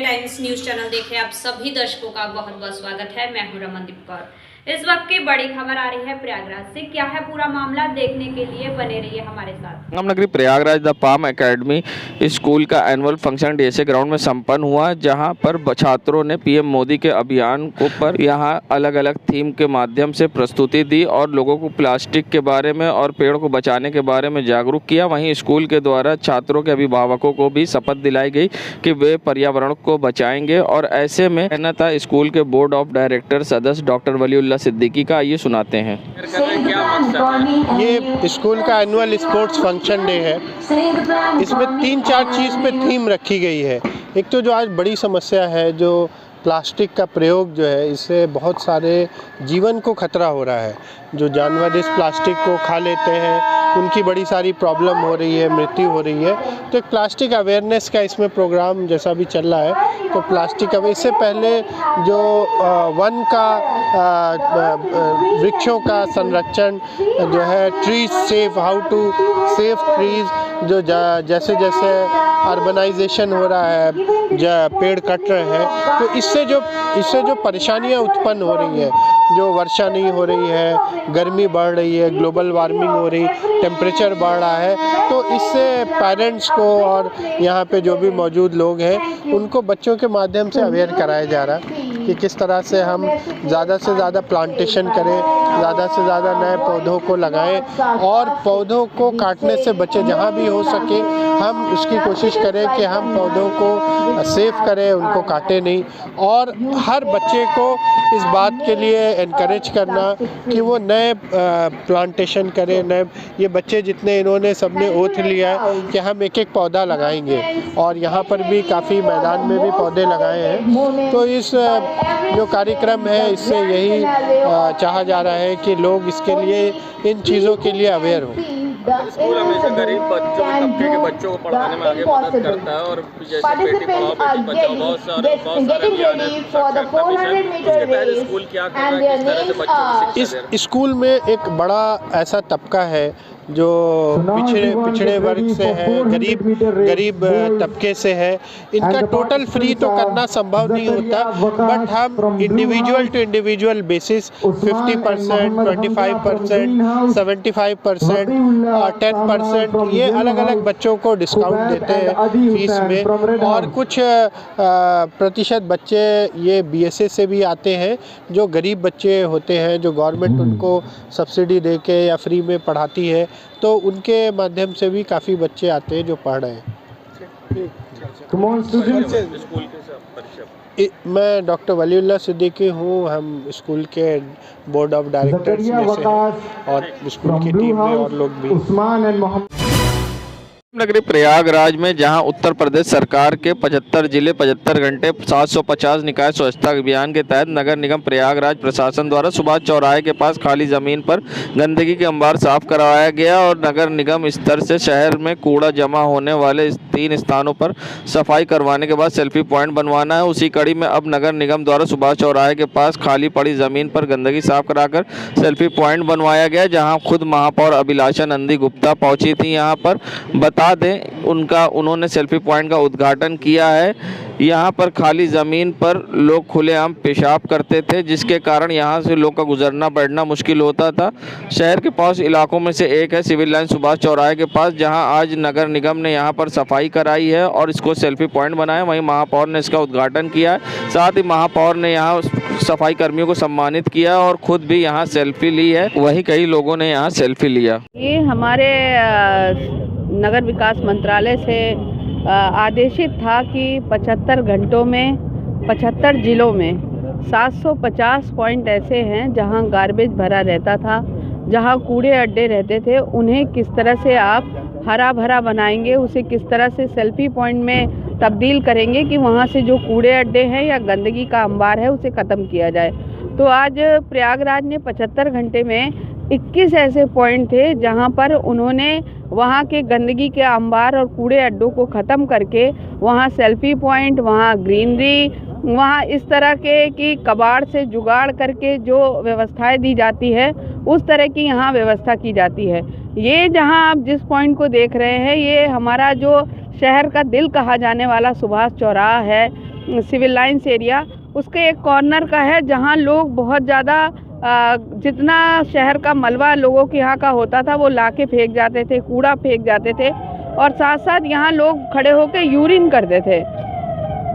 Times news channel देखे आप सभी दर्शकों का बहुत बहुत स्वागत है। मैं हूं रमनदीप कौर। इस वक्त की बड़ी खबर आ रही है प्रयागराज से। क्या है पूरा मामला, देखने के लिए बने रहिए हमारे साथ। नगरी Prayagraj the palm academy school का एनुअल फंक्शन डीएसए ग्राउंड में संपन्न हुआ, जहां पर छात्रों ने पीएम मोदी के अभियान को पर यहां अलग अलग थीम के माध्यम से प्रस्तुति दी और लोगों को प्लास्टिक के बारे में और पेड़ को बचाने के बारे में जागरूक किया। वहीं स्कूल के द्वारा छात्रों के अभिभावकों को भी शपथ दिलाई गई कि वे पर्यावरण को बचाएंगे। और ऐसे में कहना था स्कूल के बोर्ड ऑफ डायरेक्टर सदस्य डॉक्टर वलीउल्लाह सिद्दीकी का, ये सुनाते हैं। ये स्कूल का एनुअल स्पोर्ट्स फंक्शन डे है। इसमें 3-4 चीज़ पे थीम रखी गई है। एक तो जो आज बड़ी समस्या है, जो प्लास्टिक का प्रयोग जो है, इससे बहुत सारे जीवन को खतरा हो रहा है। जो जानवर इस प्लास्टिक को खा लेते हैं, उनकी बड़ी सारी प्रॉब्लम हो रही है, मृत्यु हो रही है। तो एक प्लास्टिक अवेयरनेस का इसमें प्रोग्राम जैसा भी चल रहा है, तो प्लास्टिक इससे पहले जो वन का वृक्षों का संरक्षण जो है, trees save, how to save trees, जो जैसे जैसे अर्बनाइजेशन हो रहा है, पेड़ कट रहे हैं, तो इससे जो परेशानियां उत्पन्न हो रही है, जो वर्षा नहीं हो रही है, गर्मी बढ़ रही है, ग्लोबल वार्मिंग हो रही, टेम्परेचर बढ़ रहा है, तो इससे पेरेंट्स को और यहाँ पे जो भी मौजूद लोग हैं, उनको बच्चों के माध्यम से अवेयर कराया जा रहा है कि किस तरह से हम ज़्यादा से ज़्यादा प्लांटेशन करें, ज़्यादा से ज़्यादा नए पौधों को लगाएं और पौधों को काटने से बचे। जहाँ भी हो सके हम उसकी कोशिश करें कि हम पौधों को सेव करें, उनको काटें नहीं। और हर बच्चे को इस बात के लिए एनकरेज करना कि वो नए प्लांटेशन करें। नए ये बच्चे जितने, इन्होंने सबने ओथ लिया है कि हम एक एक पौधा लगाएंगे, और यहाँ पर भी काफ़ी मैदान में भी पौधे लगाए हैं। तो इस जो कार्यक्रम है, इससे यही चाहा जा रहा है कि लोग इसके लिए, इन चीज़ों के लिए अवेयर हो। स्कूल हमेशा गरीब बच्चों तबके के बच्चों को पढ़ाने में आगे मदद करता है, और जैसे बेटी पढ़ाओ बेटी बचाओ, बहुत सारे अभियान है। उसके तहत स्कूल क्या कर रहा है, किस तरह से बच्चों को शिक्षा दे रहा है? इस स्कूल में एक बड़ा ऐसा तबका है जो पिछड़े वर्ग से है, गरीब तबके से है। इनका टोटल फ्री तो करना संभव नहीं होता, बट हम इंडिविजुअल टू इंडिविजुअल बेसिस 50%, 25%, 75% और 10% ये अलग अलग बच्चों को डिस्काउंट देते हैं फीस में। और कुछ प्रतिशत बच्चे ये बीएसए से भी आते हैं, जो गरीब बच्चे होते हैं, जो गवर्नमेंट उनको सब्सिडी दे के या फ्री में पढ़ाती है, तो उनके माध्यम से भी काफ़ी बच्चे आते हैं जो पढ़ रहे हैं। मैं डॉक्टर वलीउल्लाह सिद्दीकी हूँ। हम स्कूल के बोर्ड ऑफ डायरेक्टर्स में से हैं और स्कूल की टीम में और लोग भी। नगरी प्रयागराज में जहां उत्तर प्रदेश सरकार के 75 जिले 75 घंटे 750 निकाय स्वच्छता अभियान के तहत नगर निगम प्रयागराज प्रशासन द्वारा सुभाष चौराहे के पास खाली जमीन पर गंदगी के अंबार साफ करवाया गया। और नगर निगम स्तर से शहर में कूड़ा जमा होने वाले 3 स्थानों पर सफाई करवाने के बाद सेल्फी पॉइंट बनवाना है। उसी कड़ी में अब नगर निगम द्वारा सुभाष चौराहे के पास खाली पड़ी जमीन पर गंदगी साफ कराकर सेल्फी पॉइंट बनवाया गया, जहाँ खुद महापौर अभिलाषा नंदी गुप्ता पहुंची थी। यहाँ पर बता दें, उन्होंने सेल्फी पॉइंट का उद्घाटन किया है। यहाँ पर खाली ज़मीन पर लोग खुलेआम पेशाब करते थे, जिसके कारण यहाँ से लोग का गुजरना बैठना मुश्किल होता था। शहर के पास इलाकों में से एक है सिविल लाइन सुभाष चौराहे के पास, जहाँ आज नगर निगम ने यहाँ पर सफाई कराई है और इसको सेल्फी पॉइंट बनाया। वहीं महापौर ने इसका उद्घाटन किया है। साथ ही महापौर ने यहाँ सफाई कर्मियों को सम्मानित किया और खुद भी यहाँ सेल्फी ली है। वहीं कई लोगों ने यहाँ सेल्फी लिया। ये हमारे नगर विकास मंत्रालय से आदेशित था कि 75 घंटों में 75 जिलों में 750 पॉइंट ऐसे हैं जहां गार्बेज भरा रहता था, जहां कूड़े अड्डे रहते थे। उन्हें किस तरह से आप हरा भरा बनाएंगे, उसे किस तरह से सेल्फी पॉइंट में तब्दील करेंगे कि वहां से जो कूड़े अड्डे हैं या गंदगी का अंबार है उसे ख़त्म किया जाए। तो आज प्रयागराज ने 75 घंटे में 21 ऐसे पॉइंट थे जहां पर उन्होंने वहां के गंदगी के अंबार और कूड़े अड्डों को ख़त्म करके वहां सेल्फी पॉइंट, वहां ग्रीनरी, वहाँ इस तरह के कि कबाड़ से जुगाड़ करके जो व्यवस्थाएं दी जाती है उस तरह की यहाँ व्यवस्था की जाती है। ये जहाँ आप जिस पॉइंट को देख रहे हैं ये हमारा जो शहर का दिल कहा जाने वाला सुभाष चौराहा है। सिविल लाइंस एरिया, उसके एक कॉर्नर का है जहाँ लोग बहुत ज़्यादा जितना शहर का मलबा लोगों के यहाँ का होता था वो लाके फेंक जाते थे, कूड़ा फेंक जाते थे और साथ साथ यहाँ लोग खड़े होकर यूरिन करते थे।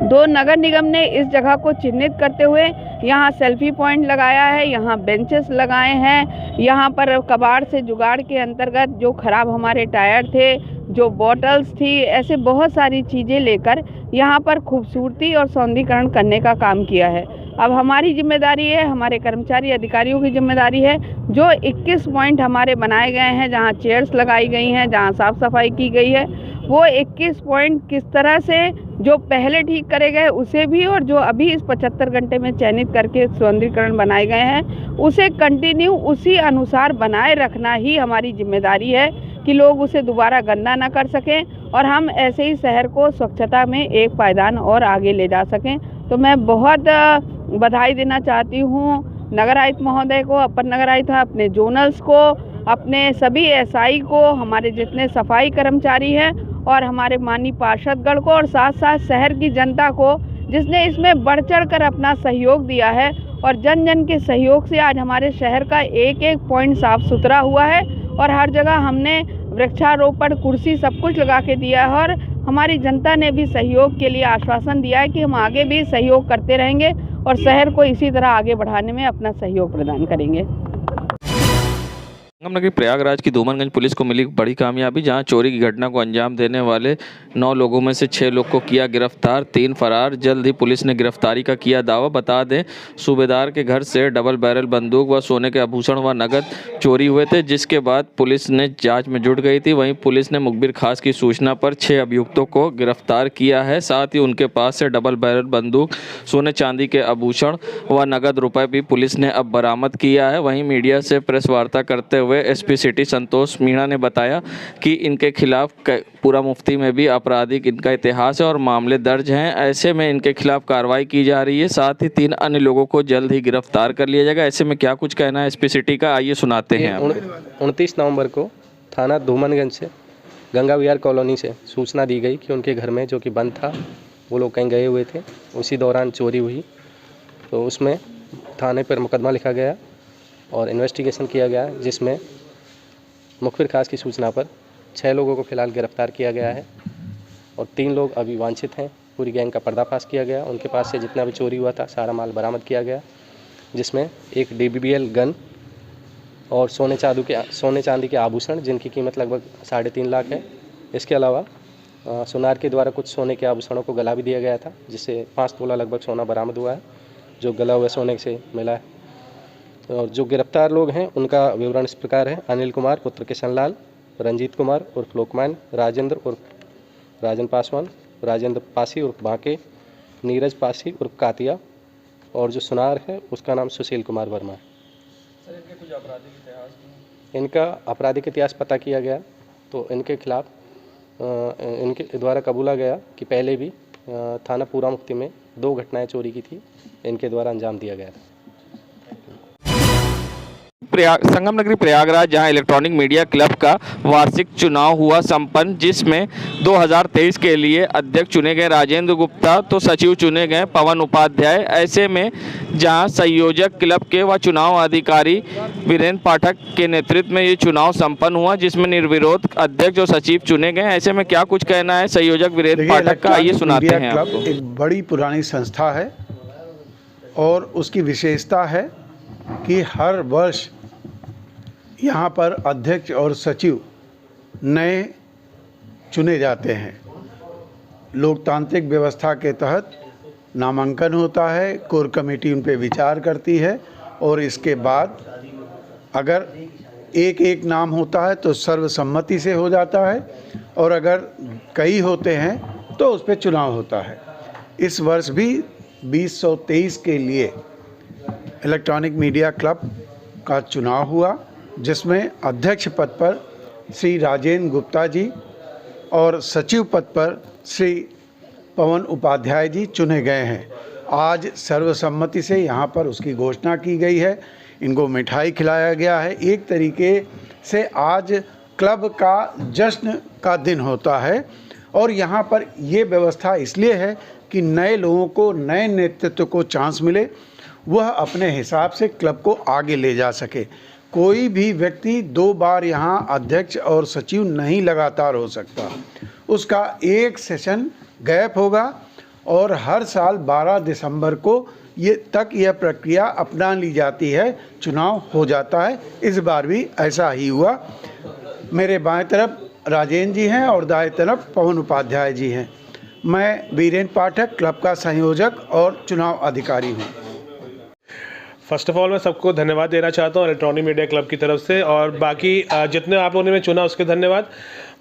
तो नगर निगम ने इस जगह को चिन्हित करते हुए यहाँ सेल्फी पॉइंट लगाया है, यहाँ बेंचेस लगाए हैं, यहाँ पर कबाड़ से जुगाड़ के अंतर्गत जो खराब हमारे टायर थे, जो बॉटल्स थी, ऐसे बहुत सारी चीज़ें लेकर यहाँ पर खूबसूरती और सौंदर्यीकरण करने का काम किया है। अब हमारी जिम्मेदारी है, हमारे कर्मचारी अधिकारियों की जिम्मेदारी है, जो 21 पॉइंट हमारे बनाए गए हैं, जहाँ चेयर्स लगाई गई हैं, जहाँ साफ़ सफाई की गई है, वो 21 पॉइंट किस तरह से जो पहले ठीक करे गए उसे भी और जो अभी इस 75 घंटे में चयनित करके सौंदर्यीकरण बनाए गए हैं उसे कंटिन्यू उसी अनुसार बनाए रखना ही हमारी जिम्मेदारी है कि लोग उसे दोबारा गंदा ना कर सकें और हम ऐसे ही शहर को स्वच्छता में एक पायदान और आगे ले जा सकें। तो मैं बहुत बधाई देना चाहती हूँ नगर आयुक्त महोदय को, अपर नगर आयुक्त, अपने जोनल्स को, अपने सभी एसआई को, हमारे जितने सफाई कर्मचारी हैं और हमारे माननीय पार्षदगण को और साथ साथ शहर की जनता को, जिसने इसमें बढ़ चढ़ कर अपना सहयोग दिया है और जन जन के सहयोग से आज हमारे शहर का एक एक पॉइंट साफ सुथरा हुआ है और हर जगह हमने वृक्षारोपण, कुर्सी सब कुछ लगा के दिया है और हमारी जनता ने भी सहयोग के लिए आश्वासन दिया है कि हम आगे भी सहयोग करते रहेंगे और शहर को इसी तरह आगे बढ़ाने में अपना सहयोग प्रदान करेंगे। संगम नगरी प्रयागराज की धूमनगंज पुलिस को मिली बड़ी कामयाबी, जहां चोरी की घटना को अंजाम देने वाले 9 लोगों में से 6 लोग को किया गिरफ्तार, 3 फरार। जल्द ही पुलिस ने गिरफ्तारी का किया दावा। बता दें, सूबेदार के घर से डबल बैरल बंदूक व सोने के आभूषण व नगद चोरी हुए थे, जिसके बाद पुलिस ने जांच में जुट गई थी। वहीं पुलिस ने मुखबिर खास की सूचना पर 6 अभियुक्तों को गिरफ्तार किया है। साथ ही उनके पास से डबल बैरल बंदूक, सोने चांदी के आभूषण व नगद रुपए भी पुलिस ने अब बरामद किया है। वहीं मीडिया से प्रेस वार्ता करते हुए एसपी सिटी संतोष मीणा ने बताया कि इनके खिलाफ पूरा मुफ्ती में भी आपराधिक इनका इतिहास है और मामले दर्ज हैं। ऐसे में इनके खिलाफ कार्रवाई की जा रही है। साथ ही 3 अन्य लोगों को जल्द ही गिरफ्तार कर लिया जाएगा। ऐसे में क्या कुछ कहना है एसपी सिटी का, आइए सुनाते हैं। 29 नवंबर को थाना धूमनगंज से गंगा विहार कॉलोनी से सूचना दी गई कि उनके घर में जो कि बंद था, वो लोग कहीं गए हुए थे, उसी दौरान चोरी हुई। तो उसमें थाने पर मुकदमा लिखा गया और इन्वेस्टिगेशन किया गया, जिसमें मुखबिर खास की सूचना पर 6 लोगों को फिलहाल गिरफ्तार किया गया है और 3 लोग अभी वांछित हैं। पूरी गैंग का पर्दाफाश किया गया, उनके पास से जितना भी चोरी हुआ था सारा माल बरामद किया गया, जिसमें एक DBBL गन और सोने चांदी के आभूषण जिनकी कीमत लगभग 3.5 लाख है। इसके अलावा सुनार के द्वारा कुछ सोने के आभूषणों को गला भी दिया गया था, जिससे 5 तोला लगभग सोना बरामद हुआ है, जो गला हुआ सोने से मिला है। और जो गिरफ्तार लोग हैं उनका विवरण इस प्रकार है: अनिल कुमार पुत्र किशन लाल, रंजीत कुमार उर्फ लोकमान, राजेंद्र उर्फ राजन पासवान, राजेंद्र पासी उर्फ बांके, नीरज पासी उर्फ कातिया, और जो सुनार है उसका नाम सुशील कुमार वर्मा है। सर, इनके कुछ आपराधिक इतिहास? इनका आपराधिक इतिहास पता किया गया तो इनके खिलाफ इनके द्वारा कबूला गया कि पहले भी थाना पूरा मुफ्ती में 2 घटनाएं चोरी की थी, इनके द्वारा अंजाम दिया गया था। संगम नगरी प्रयागराज, जहां इलेक्ट्रॉनिक मीडिया क्लब का वार्षिक चुनाव हुआ संपन्न, जिसमें 2023 के लिए अध्यक्ष चुने गए राजेंद्र गुप्ता, तो सचिव चुने गए पवन उपाध्याय। ऐसे में जहां संयोजक क्लब के व चुनाव अधिकारी वीरेंद्र पाठक के नेतृत्व में ये चुनाव संपन्न हुआ, जिसमें निर्विरोध अध्यक्ष और सचिव चुने गए। ऐसे में क्या कुछ कहना है संयोजक वीरेंद्र पाठक का, आइए सुनाते हैं आपको। एक बड़ी पुरानी संस्था है और उसकी विशेषता है कि हर वर्ष यहाँ पर अध्यक्ष और सचिव नए चुने जाते हैं। लोकतांत्रिक व्यवस्था के तहत नामांकन होता है, कोर कमेटी उन पर विचार करती है और इसके बाद अगर एक नाम होता है तो सर्वसम्मति से हो जाता है और अगर कई होते हैं तो उस पर चुनाव होता है। इस वर्ष भी 2023 के लिए इलेक्ट्रॉनिक मीडिया क्लब का चुनाव हुआ, जिसमें अध्यक्ष पद पर श्री राजेंद्र गुप्ता जी और सचिव पद पर श्री पवन उपाध्याय जी चुने गए हैं। आज सर्वसम्मति से यहाँ पर उसकी घोषणा की गई है, इनको मिठाई खिलाया गया है। एक तरीके से आज क्लब का जश्न का दिन होता है और यहाँ पर ये व्यवस्था इसलिए है कि नए लोगों को, नए नेतृत्व को चांस मिले, वह अपने हिसाब से क्लब को आगे ले जा सके। कोई भी व्यक्ति 2 बार यहाँ अध्यक्ष और सचिव नहीं लगातार हो सकता, उसका एक सेशन गैप होगा और हर साल 12 दिसंबर को यह प्रक्रिया अपना ली जाती है, चुनाव हो जाता है। इस बार भी ऐसा ही हुआ। मेरे बाएं तरफ राजेंद्र जी हैं और दाएं तरफ पवन उपाध्याय जी हैं। मैं वीरेंद्र पाठक, क्लब का संयोजक और चुनाव अधिकारी हूँ। फर्स्ट ऑफ ऑल मैं सबको धन्यवाद देना चाहता हूँ इलेक्ट्रॉनिक मीडिया क्लब की तरफ से, और बाकी जितने आप लोगों ने चुना उसके धन्यवाद।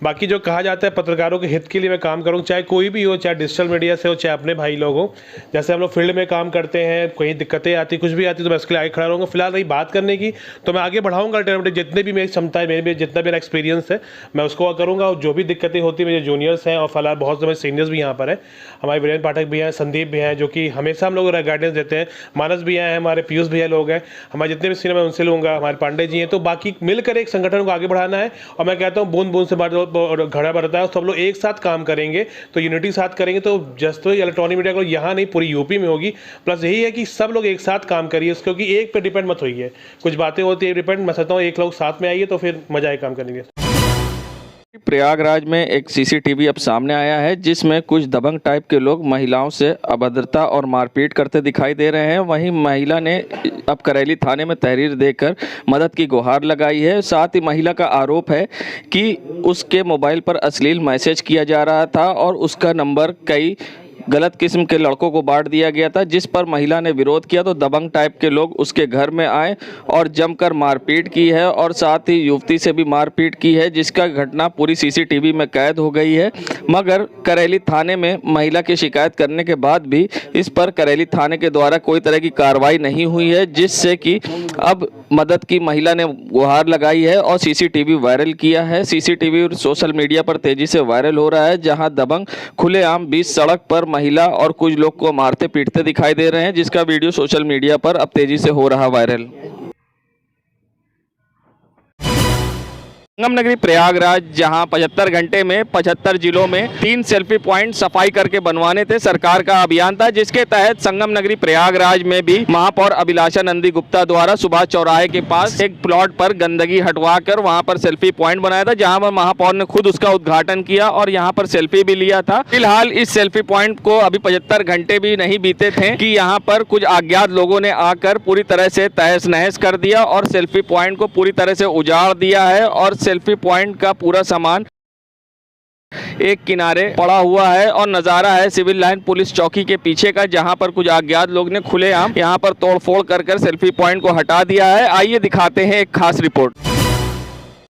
बाकी जो कहा जाता है पत्रकारों के हित के लिए मैं काम करूँ, चाहे कोई भी हो, चाहे डिजिटल मीडिया से हो, चाहे अपने भाई लोग हो। जैसे हम लोग फील्ड में काम करते हैं, कहीं दिक्कतें आती, कुछ भी आती, तो मैं इसके लिए आगे खड़ा रहूँगा। फिलहाल रही बात करने की, तो मैं आगे बढ़ाऊँगा अल्टरनेटिव, जितने भी मेरी क्षमता है, मेरे जितना मेरा एक्सपीरियंस है मैं उसको करूँगा। और जो भी दिक्कतें होती है, मेरे जूनियर्स हैं और फिलहाल बहुत सारे सीनियर्स भी यहाँ पर हैं। हमारे वीरेंद्र पाठक भी हैं, संदीप भी हैं, जो कि हमेशा हम लोग गाइडेंस देते हैं। मानस भी हैं, हमारे पीयूष भैया लोग हैं, हमारे जितने भी सीनियर मैं उनसे लूँगा, हमारे पांडे जी हैं। तो बाकी मिलकर एक संगठन को आगे बढ़ाना है, और मैं कहता हूँ बूंद बूंद से घड़ा भरता है। तो हम लोग एक साथ काम करेंगे, तो यूनिटी साथ करेंगे, तो जस्ट तो इलेक्ट्रॉनिक मीडिया को यहाँ नहीं पूरी यूपी में होगी। प्लस यही है कि सब लोग एक साथ काम करिए, क्योंकि एक पे डिपेंड मत होइए। कुछ बातें होती है डिपेंड, मैं समझता हूँ एक लोग साथ में आइए तो फिर मजा आए काम करने के। प्रयागराज में एक सीसीटीवी अब सामने आया है, जिसमें कुछ दबंग टाइप के लोग महिलाओं से अभद्रता और मारपीट करते दिखाई दे रहे हैं। वहीं महिला ने अब करैली थाने में तहरीर देकर मदद की गुहार लगाई है। साथ ही महिला का आरोप है कि उसके मोबाइल पर अश्लील मैसेज किया जा रहा था और उसका नंबर कई गलत किस्म के लड़कों को बांट दिया गया था, जिस पर महिला ने विरोध किया तो दबंग टाइप के लोग उसके घर में आए और जमकर मारपीट की है और साथ ही युवती से भी मारपीट की है, जिसका घटना पूरी सीसीटीवी में कैद हो गई है। मगर करैली थाने में महिला की शिकायत करने के बाद भी इस पर करैली थाने के द्वारा कोई तरह की कार्रवाई नहीं हुई है, जिससे कि अब मदद की महिला ने गुहार लगाई है और सीसीटीवी वायरल किया है। सीसीटीवी सोशल मीडिया पर तेजी से वायरल हो रहा है, जहां दबंग खुलेआम बीच सड़क पर महिला और कुछ लोग को मारते पीटते दिखाई दे रहे हैं, जिसका वीडियो सोशल मीडिया पर अब तेजी से हो रहा वायरल। संगम नगरी प्रयागराज, जहां 75 घंटे में 75 जिलों में 3 सेल्फी पॉइंट सफाई करके बनवाने थे, सरकार का अभियान था, जिसके तहत संगम नगरी प्रयागराज में भी महापौर अभिलाषा नंदी गुप्ता द्वारा सुभाष चौराहे के पास एक प्लॉट पर गंदगी हटवाकर वहां पर सेल्फी पॉइंट बनाया था, जहां पर महापौर ने खुद उसका उद्घाटन किया और यहां पर सेल्फी भी लिया था। फिलहाल इस सेल्फी पॉइंट को अभी 75 घंटे भी नहीं बीते थे कि यहाँ पर कुछ अज्ञात लोगों ने आकर पूरी तरह से तहस नहस कर दिया और सेल्फी पॉइंट को पूरी तरह से उजाड़ दिया है और सेल्फी पॉइंट का पूरा सामान एक किनारे पड़ा हुआ है। और नज़ारा है सिविल लाइन पुलिस चौकी के पीछे का, जहां पर कुछ अज्ञात लोग ने खुलेआम यहां पर तोड़फोड़ कर सेल्फी पॉइंट को हटा दिया है। आइए दिखाते हैं एक खास रिपोर्ट।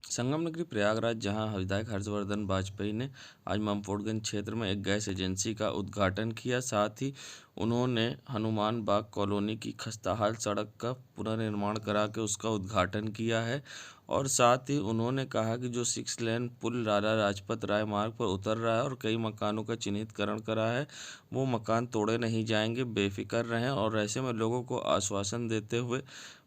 संगम नगरी प्रयागराज, जहां विधायक हर्षवर्धन बाजपेयी ने आज ममफोर्डगंज क्षेत्र में एक गैस एजेंसी का उद्घाटन किया। साथ ही उन्होंने हनुमान बाग कॉलोनी की खस्ताहाल सड़क का पुनर्निर्माण करा के उसका उद्घाटन किया है। और साथ ही उन्होंने कहा कि जो 6 लेन पुल लाला लाजपत राय मार्ग पर उतर रहा है और कई मकानों का चिन्हितकरण करा है, वो मकान तोड़े नहीं जाएंगे, बेफिक्र रहें। और ऐसे में लोगों को आश्वासन देते हुए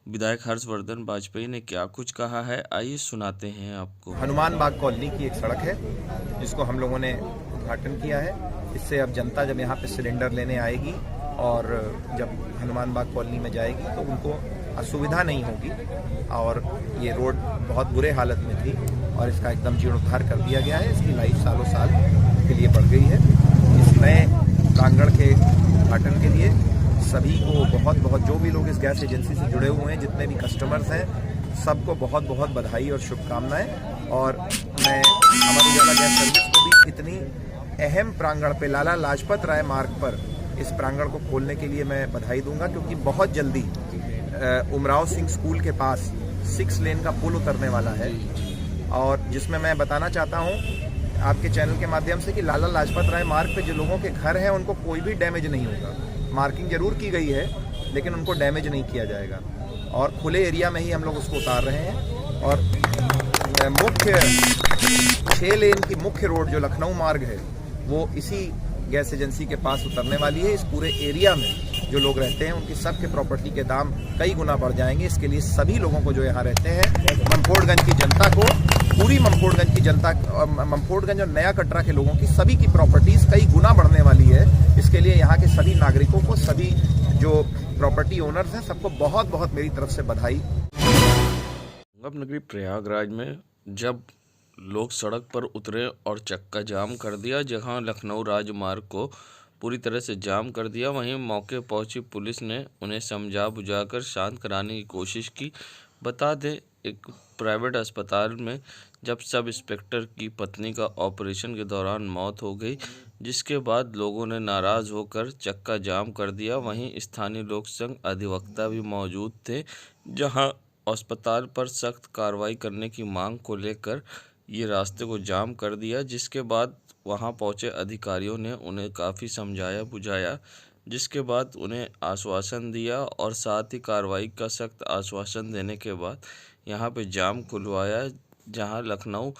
विधायक हर्षवर्धन बाजपेयी ने क्या कुछ कहा है, आइए सुनाते हैं आपको। हनुमान बाग कॉलोनी की एक सड़क है जिसको हम लोगों ने उद्घाटन किया है। इससे अब जनता जब यहाँ पे सिलेंडर लेने आएगी और जब हनुमान बाग कॉलोनी में जाएगी तो उनको असुविधा नहीं होगी। और ये रोड बहुत बुरे हालत में थी और इसका एकदम जीर्णोद्धार कर दिया गया है। इसकी लाइफ सालों साल के लिए बढ़ गई है। इस नए प्रांगण के उद्घाटन के लिए सभी को बहुत बहुत, जो भी लोग इस गैस एजेंसी से जुड़े हुए हैं, जितने भी कस्टमर्स हैं, सबको बहुत बहुत बधाई और शुभकामनाएं। और मैं अमर उजाला गैस सर्विस को भी इतनी अहम प्रांगण पे लाला लाजपत राय मार्ग पर इस प्रांगण को खोलने के लिए मैं बधाई दूंगा, क्योंकि बहुत जल्दी उमराव सिंह स्कूल के पास 6 लेन का पुल उतरने वाला है। और जिसमें मैं बताना चाहता हूं आपके चैनल के माध्यम से कि लाला लाजपत राय मार्ग पे जो लोगों के घर हैं उनको कोई भी डैमेज नहीं होगा। मार्किंग जरूर की गई है लेकिन उनको डैमेज नहीं किया जाएगा और खुले एरिया में ही हम लोग उसको उतार रहे हैं। और मुख्य 6 लेन की मुख्य रोड जो लखनऊ मार्ग है वो इसी गैस एजेंसी के पास उतरने वाली है। इस पूरे एरिया में जो लोग रहते हैं उनकी सबके प्रॉपर्टी के दाम कई गुना बढ़ जाएंगे। इसके लिए सभी लोगों को जो यहाँ रहते हैं, ममफोर्डगंज की जनता को, पूरी ममफोर्डगंज की जनता, ममफोर्डगंज और नया कटरा के लोगों की सभी की प्रॉपर्टीज कई गुना बढ़ने वाली है। इसके लिए यहाँ के सभी नागरिकों को, सभी जो प्रॉपर्टी ओनर्स हैं, सबको बहुत बहुत मेरी तरफ से बधाई। संगम नगरी प्रयागराज में जब लोग सड़क पर उतरे और चक्का जाम कर दिया, जहां लखनऊ राजमार्ग को पूरी तरह से जाम कर दिया, वहीं मौके पहुंची पुलिस ने उन्हें समझा बुझाकर शांत कराने की कोशिश की। बता दें, एक प्राइवेट अस्पताल में जब सब इंस्पेक्टर की पत्नी का ऑपरेशन के दौरान मौत हो गई, जिसके बाद लोगों ने नाराज़ होकर चक्का जाम कर दिया। वहीं स्थानीय लोक संघ अधिवक्ता भी मौजूद थे, जहां अस्पताल पर सख्त कार्रवाई करने की मांग को लेकर ये रास्ते को जाम कर दिया। जिसके बाद वहां पहुंचे अधिकारियों ने उन्हें काफ़ी समझाया बुझाया, जिसके बाद उन्हें आश्वासन दिया और साथ ही कार्रवाई का सख्त आश्वासन देने के बाद यहां पे जाम खुलवाया, जहां लखनऊ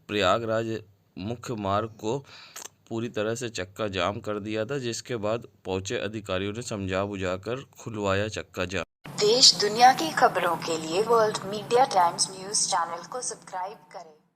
प्रयागराज मुख्य मार्ग को पूरी तरह से चक्का जाम कर दिया था। जिसके बाद पहुंचे अधिकारियों ने समझा बुझाकर खुलवाया चक्का जाम। देश दुनिया की खबरों के लिए world media times news channel को सब्सक्राइब करें।